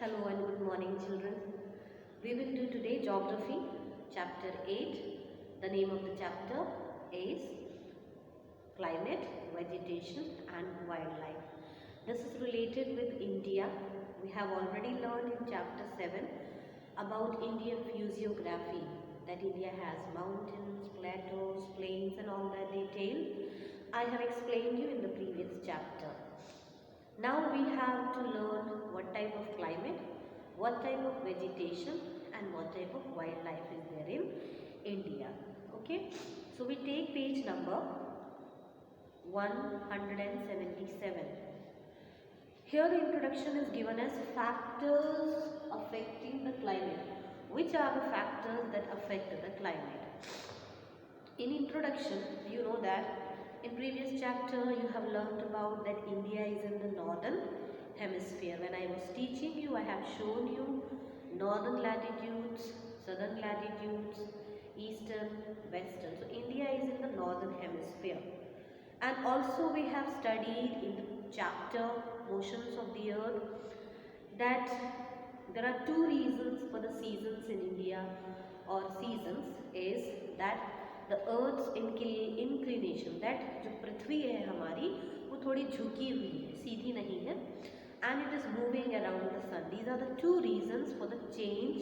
Hello and good morning, children. We will do today Geography, Chapter 8. The name of the chapter is Climate, Vegetation and Wildlife. This is related with India. We have already learned in Chapter 7 about Indian physiography, that India has mountains, plateaus, plains and all that detail. I have explained you in the previous chapter. Now we have to learn what type of climate, what type of vegetation and what type of wildlife is there in India. Okay, so we take page number 177. Here the introduction is given as factors affecting the climate. Which are the factors that affect the climate? In introduction, you know that in previous chapter you have learnt about that India is in the northern hemisphere. When I was teaching you, I have shown you northern latitudes, southern latitudes, eastern, western. So India is in the northern hemisphere. And also we have studied in the chapter Motions of the Earth that there are two reasons for the seasons in India, or seasons is that the earth's inclination, that जो पृथ्वी है हमारी वो थोड़ी झुकी हुई है, सीधी नहीं है, and it is moving around the sun. These are the two reasons for the change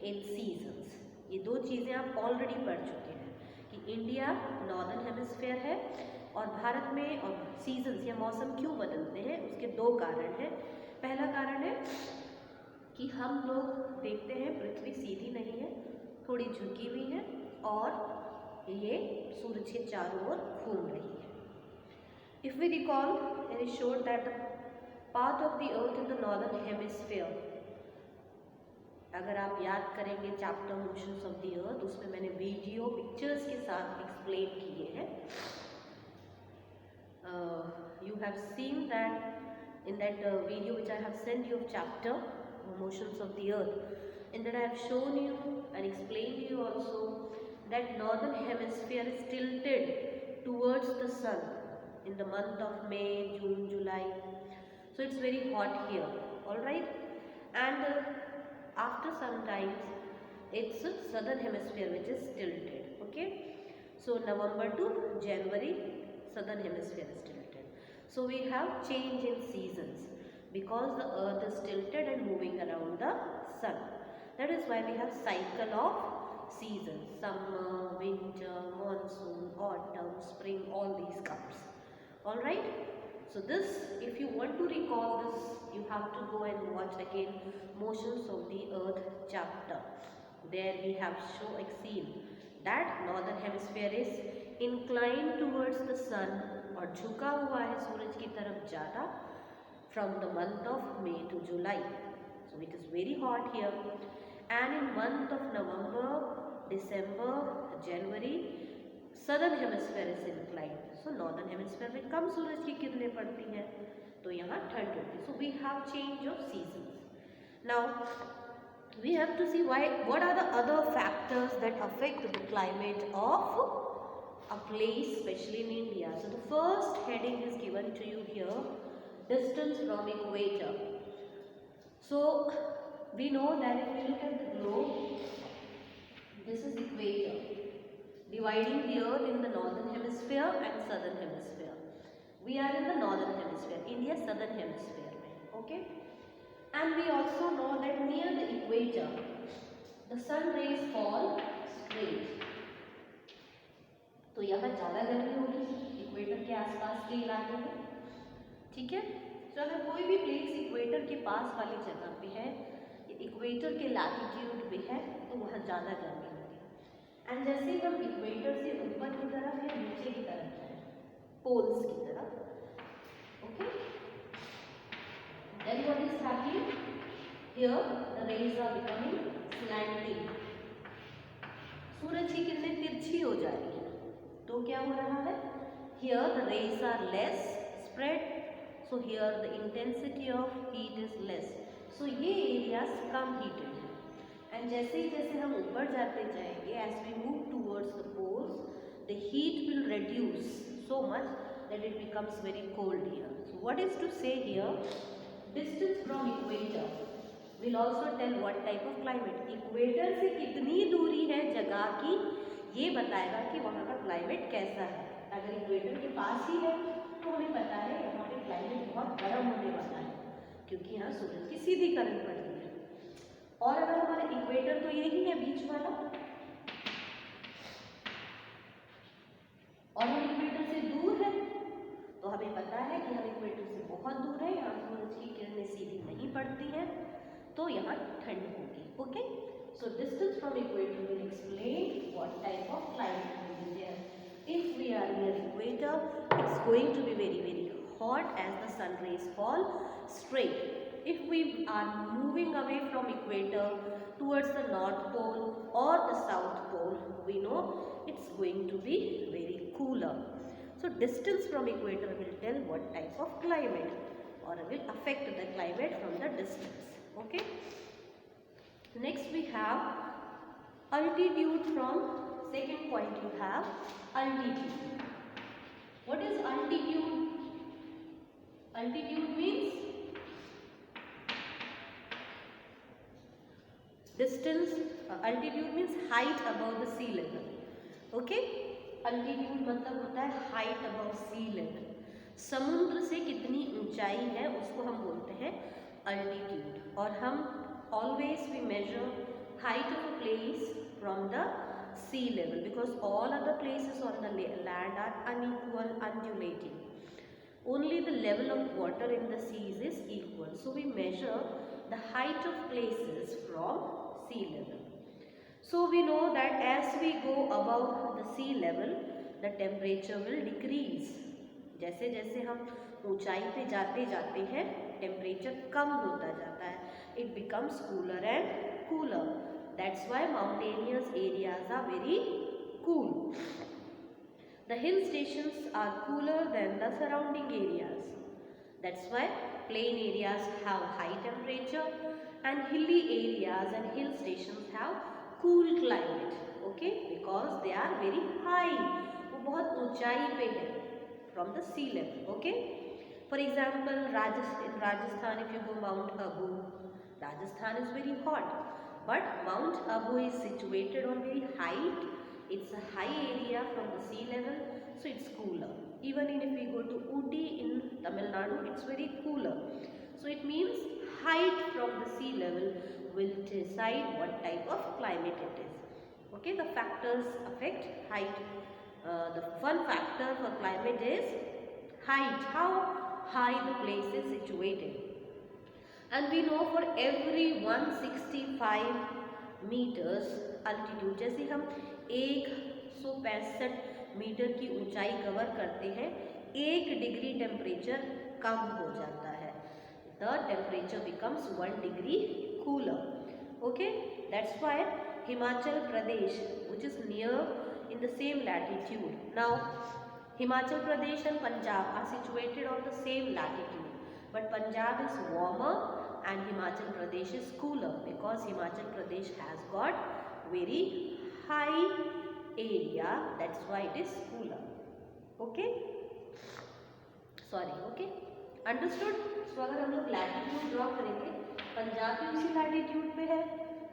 in seasons. ये दो चीज़ें आप ऑलरेडी पढ़ चुके हैं कि इंडिया नॉर्दर्न हेमिस्फीयर है और भारत में और सीजन्स या मौसम क्यों बदलते हैं, उसके दो कारण हैं. पहला कारण है कि हम लोग देखते हैं पृथ्वी सीधी नहीं है, थोड़ी झुकी हुई है और ये सूरज के चारों ओर घूम रही है. If we recall, it is showed that the path of the earth in the northern hemisphere, अगर आप याद करेंगे चैप्टर मोशंस ऑफ द अर्थ, उसमें मैंने वीडियो पिक्चर्स के साथ एक्सप्लेन किए हैं. You have seen that in that video which I have sent you of chapter motions of the earth, in that I have shown you and explained you also that northern hemisphere is tilted towards the sun in the month of May, June, July. So it's very hot here, all right. And after some times it's southern hemisphere which is tilted. Okay, so November to January southern hemisphere is tilted. So we have change in seasons because the earth is tilted and moving around the sun. That is why we have cycle of seasons: summer, winter, monsoon, autumn, spring, all these comes. All right. So this, if you want to recall this, you have to go and watch again Motions of the Earth chapter. There we have seen that northern hemisphere is inclined towards the sun और झुका हुआ है सूरज की तरफ ज़्यादा from the month of May to July. So it is very hot here, and in month of November, December, January, southern hemisphere is inclined. So northern hemisphere में कम सूरज की किरणें पड़ती हैं तो यहाँ ठंड होती है. So we have change of seasons. Now we have to see what are the other factors that affect the climate of a place, especially in India. So the first heading is given to you here: distance from equator. So we know that if we look at the globe, this is equator dividing the earth in the northern hemisphere and southern hemisphere. We are in the northern hemisphere, India southern hemisphere. Okay, and we also know that near the equator the sun rays fall straight. तो यहाँ ज़्यादा गर्मी होगी equator के आसपास के इलाके में. ठीक है. तो अगर कोई भी प्लेस इक्वेटर के पास वाली जगह पे है, इक्वेटर के लैटिट्यूड पे है, तो वहाँ ज़्यादा गर्मी होगी. एंड जैसे हम इक्वेटर से ऊपर की तरफ या नीचे की तरफ जाए, पोल्स की तरफ, okay, then what is happening here, the rays are becoming slanting. सूरज की किरणें तिरछी हो जा रही है तो क्या हो रहा है, here the rays are less spread, so here the intensity of heat is less. So ये areas कम heated हैं. And जैसे हम ऊपर जाते जाएंगे, as we move towards the poles, the heat will reduce so much that it becomes very cold here. So what is to say here, distance from equator, will also tell what type of climate. Equator से कितनी दूरी है जगह की, ये बताएगा कि वहाँ का क्लाइमेट कैसा है। अगर इक्वेटर के पास ही है तो हमें पता है यहाँ पे क्लाइमेट बहुत गर्म होने वाला है, क्योंकि यहाँ सूरज की सीधी किरण पड़ रही है। और अगर हमारा इक्वेटर तो यही है बीच वाला, और हम इक्वेटर से दूर है, तो हमें पता है कि हम इक्वेटर से बहुत दूर है, यहाँ सूरज की किरणें सीधी नहीं पड़ती हैं, तो यहाँ ठंड होगी। Okay, so distance from equator will explain what type of climate will be there. If we are near equator, it's going to be very very hot as the sun rays fall straight. If we are moving away from equator towards the north pole or the south pole, we know it's going to be very cooler. So distance from equator will tell what type of climate, or will affect the climate from the distance. Okay, next we have altitude. From second point you have altitude. What is altitude? Altitude means distance. Altitude means height above the sea level. Okay, altitude मतलब होता है height above sea level. समुद्र से कितनी ऊंचाई है उसको हम बोलते हैं altitude. और हम always we measure height of a place from the sea level, because all other places on the land are unequal, undulating. Only the level of water in the seas is equal. So we measure the height of places from sea level. So we know that as we go above the sea level, the temperature will decrease. जैसे जैसे हम ऊंचाई पे जाते जाते हैं temperature कम होता जाता है, it becomes cooler and cooler. That's why mountainous areas are very cool. The hill stations are cooler than the surrounding areas. That's why plain areas have high temperature and hilly areas and hill stations have cool climate. Okay, because they are very high. वो बहुत ऊंचाई पे है from the sea level. Okay, for example, in Rajasthan, if you go Mount Abu, Rajasthan is very hot, but Mount Abu is situated on very height. It's a high area from the sea level, so it's cooler. Even if we go to Ooty in Tamil Nadu, it's very cooler. So it means height from the sea level will decide what type of climate it is. Okay, the factors affect height. The one factor for climate is height, how high the place is situated. And we know for every 165 meters altitude, जैसे हम 165 metre की ऊंचाई cover करते हैं, 1 degree temperature कम हो जाता है. The temperature becomes 1 degree cooler. Okay, that's why Himachal Pradesh, which is near in the same latitude. Now Himachal Pradesh and Punjab are situated on the same latitude, but Punjab is warmer and Himachal Pradesh is cooler, because Himachal Pradesh has got very high area, that's why it is cooler. Okay, sorry. Okay, understood? So अगर हम लोग latitude draw करेंगे, पंजाब भी उसी latitude पे है,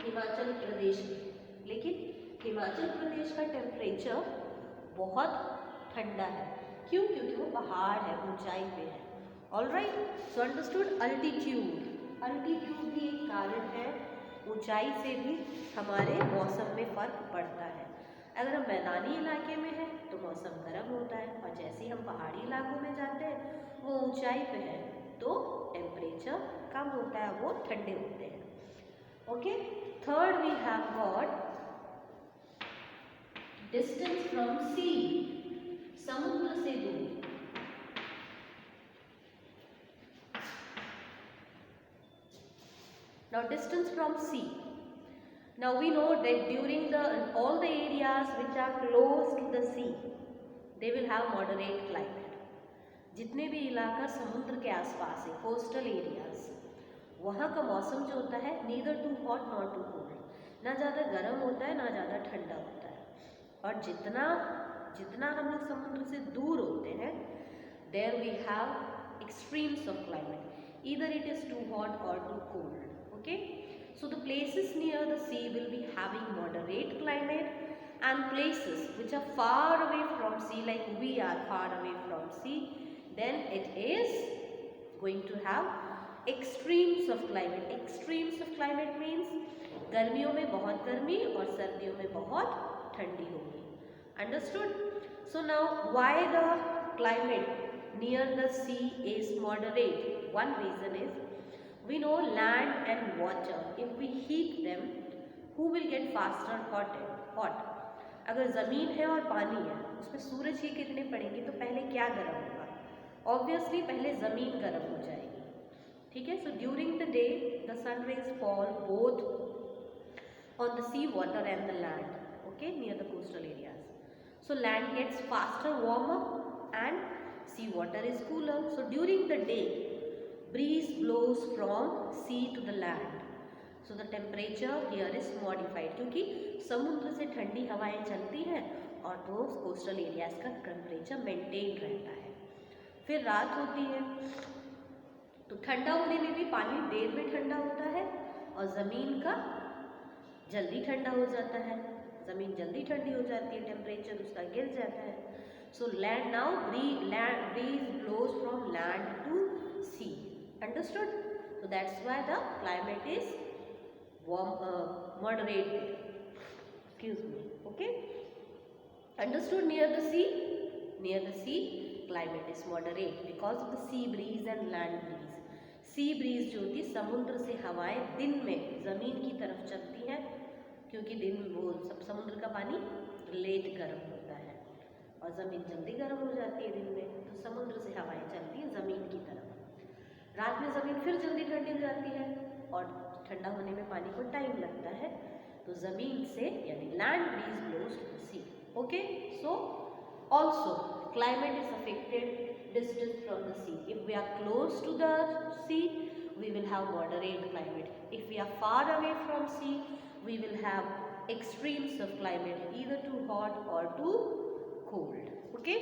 हिमाचल प्रदेश भी, लेकिन हिमाचल प्रदेश का टेम्परेचर बहुत ठंडा है. क्यों? क्योंकि वो पहाड़ है, ऊंचाई पे है. Alright, so understood. Altitude, altitude भी एक कारण है, ऊंचाई से भी हमारे मौसम में फ़र्क पड़ता है. अगर हम मैदानी इलाके में हैं तो मौसम गर्म होता है, और जैसे ही हम पहाड़ी इलाकों में जाते हैं, वो ऊंचाई पे है, तो टेम्परेचर कम होता है, वो ठंडे होते हैं. Okay, third we have got distance from sea, समुद्र से दूर. Now distance from sea. Now we know that during all the areas which are close to the sea, they will have moderate climate. जितने भी इलाका समुद्र के आसपास है, कोस्टल एरियाज, वहाँ का मौसम जो होता है neither too hot not too cold, ना ज़्यादा गर्म होता है ना ज़्यादा ठंडा होता है. और जितना जितना हम लोग समुद्र से दूर होते हैं, there we have extremes of climate, either it is too hot और too cold. Okay, So the places near the sea will be having moderate climate, and places which are far away from sea, like we are far away from sea, then it is going to have extremes of climate. Extremes of climate means गर्मियों में बहुत गर्मी और सर्दियों में बहुत ठंडी होगी. Understood? So now why the climate near the sea is moderate? One reason is we know land and water, if we heat them, who will get faster hot? अगर ज़मीन है और पानी है, उसमें सूरज की किरणें पड़ेंगी तो पहले क्या गर्म होगा? ऑब्वियसली पहले ज़मीन गर्म हो जाएगी. ठीक है. So during the day the sun rays fall both on the sea water and the land, okay, near the coastal areas. So land gets faster warmer and sea water is cooler. So during the day breeze blows from sea to the land. So the temperature here is modified, क्योंकि समुद्र से ठंडी हवाएं चलती हैं और तो coastal areas का टेम्परेचर मेंटेन रहता है. फिर रात होती है तो ठंडा होने में भी पानी देर में ठंडा होता है और ज़मीन का जल्दी ठंडा हो जाता है. ज़मीन जल्दी ठंडी हो जाती है, टेम्परेचर उसका गिर जाता है. So land now breeze blows from land to sea. Understood? So that's why the climate is moderate. Excuse me. Okay. Understood? Near the sea climate is moderate because of the sea breeze and land breeze. Sea breeze जो होती है, समुद्र से हवाएं दिन में ज़मीन की तरफ चलती हैं, क्योंकि दिन वो सब समुद्र का पानी लेट गर्म होता है और ज़मीन जल्दी गर्म हो जाती है दिन में, तो समुद्र से हवाएं चलती हैं ज़मीन की तरफ. रात में ज़मीन फिर जल्दी ठंडी हो जाती है और ठंडा होने में पानी को टाइम लगता है, तो ज़मीन से यानी land breeze blows to the sea. Okay. So also climate is affected distance from the sea. If we are close to the sea, we will have moderate climate. If we are far away from sea, we will have extremes of climate, either too hot or too cold. Okay.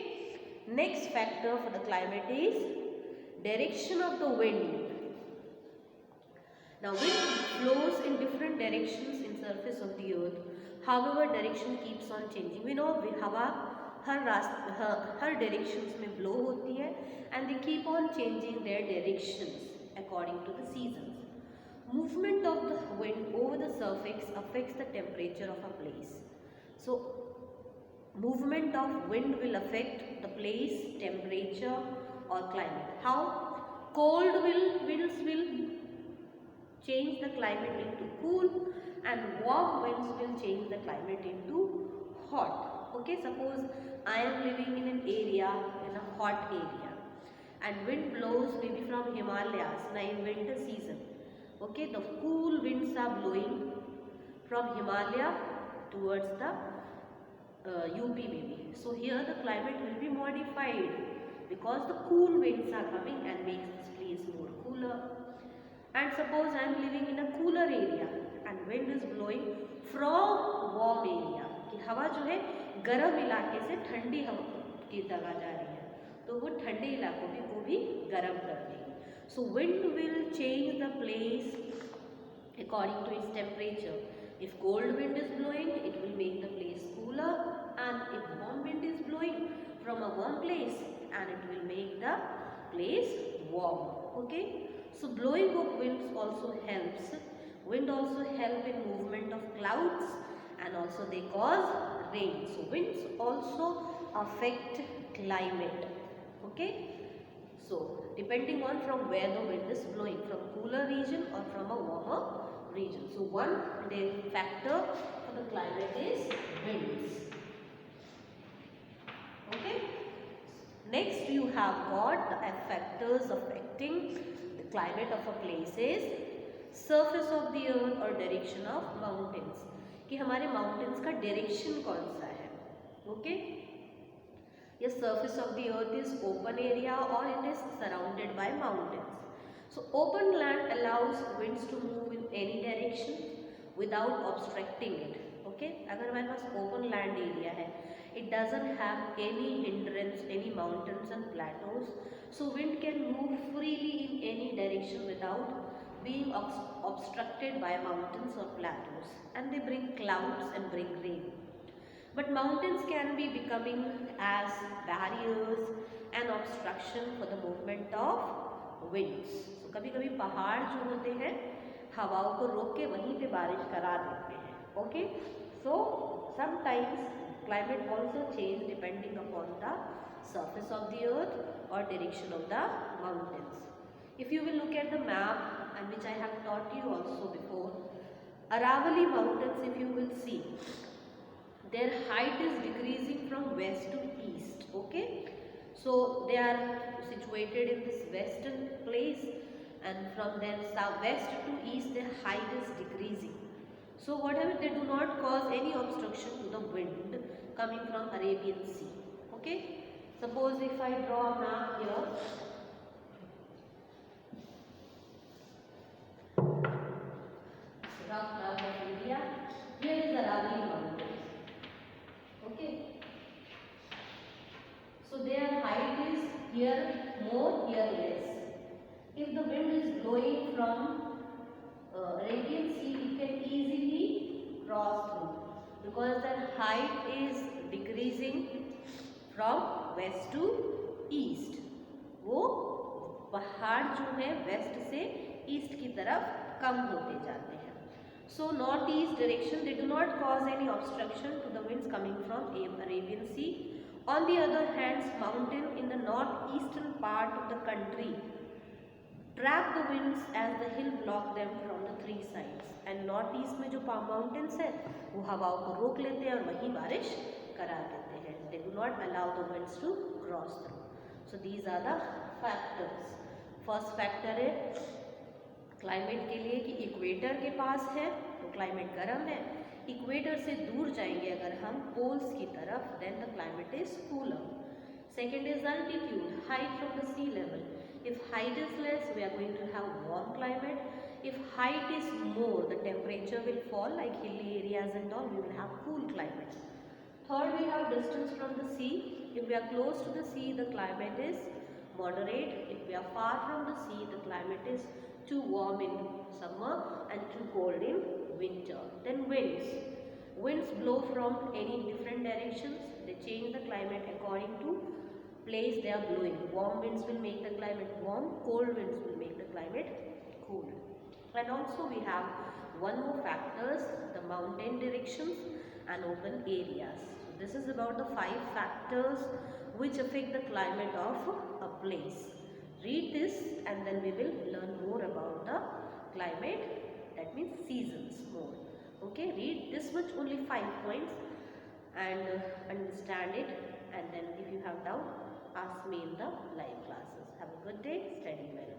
Next factor for the climate is direction of the wind. Now wind flows in different directions in surface of the earth. However, direction keeps on changing. We know हवा हर directions में blow होती है and they keep on changing their directions according to the seasons. Movement of the wind over the surface affects the temperature of a place. So movement of wind will affect the place temperature और climate. How? Cold winds will change the climate into cool and warm winds will change the climate into hot. Okay, suppose I am living in an area, in a hot area, and wind blows maybe from Himalayas now in winter season. Okay, the cool winds are blowing from Himalaya towards the UP maybe. So here the climate will be modified because the cool winds are coming and makes this place more cooler. And suppose I am living in a cooler area and wind is blowing from warm area, कि हवा जो है गर्म इलाके से ठंडी हवा की तरफ जा रही है, तो वो ठंडे इलाकों को भी गर्म कर देगी. So wind will change the place according to its temperature. If cold wind is blowing it will make the place cooler, and if warm wind is blowing from a warm place and it will make the place warm. Okay. So blowing of winds also helps. Wind also help in movement of clouds and also they cause rain. So winds also affect climate. Okay. So depending on from where the wind is blowing, from cooler region or from a warmer region. So one factor for the climate is winds. Okay. Next you have got the factors affecting the climate of a place is surface of the earth or direction of mountains. कि हमारे mountains का direction कौन सा है. Okay. ये surface of the earth is open area और it is surrounded by mountains. So open land allows winds to move in any direction without obstructing it. Okay. अगर हमारे पास ओपन लैंड एरिया है, it doesn't have any hindrance, any mountains and plateaus, so wind can move freely in any direction without being obstructed obstructed by mountains or plateaus, and they bring clouds and bring rain. But mountains can be becoming as barriers and obstruction for the movement of winds. So कभी कभी पहाड़ जो होते हैं हवाओं को रोक के वहीं पे बारिश करा देते हैं. Okay, so sometimes climate also change depending upon the surface of the earth or direction of the mountains. If you will look at the map, and which I have taught you also before, Aravalli mountains, if you will see, their height is decreasing from west to east. Okay, so they are situated in this western place, and from their west to east their height is decreasing. So whatever, they do not cause any obstruction to the wind coming from Arabian Sea. Okay, suppose if I draw a map here, rough map of India, here is Aravalli mountains. Okay, so their height is here more, here less. If the wind is blowing from Arabian Sea, it can easily cross through because their height is decreasing from west to east. वो पहाड़ जो है waste से east की तरफ कम होते जाते हैं. So north east direction, they do not cause any obstruction to the winds coming from Arabian Sea. On the other hand, mountain in the northeastern part of the country trap the winds as the hill block them from the three sides. And north east में जो mountains है वो हवाओं को रोक लेते हैं और वहीं बारिश करा देते हैं. They do not allow the winds to cross through. So these are the factors. First factor है क्लाइमेट के लिए कि इक्वेटर के पास है तो क्लाइमेट गर्म है. इक्वेटर से दूर जाएंगे अगर हम पोल्स की तरफ, then the climate is cooler. Second is altitude, height from the sea level. If height is less we are going to have warm climate. If height is more the temperature will fall like hilly areas and all, we will have cool climate. Third we have distance from the sea. If we are close to the sea the climate is moderate. If we are far from the sea, the climate is too warm in summer and too cold in winter. Then winds. Winds blow from any different directions. They change the climate according to place they are blowing. Warm winds will make the climate warm. Cold winds will make the climate cool. And also we have one more factors, the mountain directions and open areas. So this is about the 5 factors which affect the climate of a place. Read this and then we will learn more about the climate, that means seasons more. Okay, read this much, only 5 points, and understand it, and then if you have doubt ask me in the live classes. Have a good day, study well.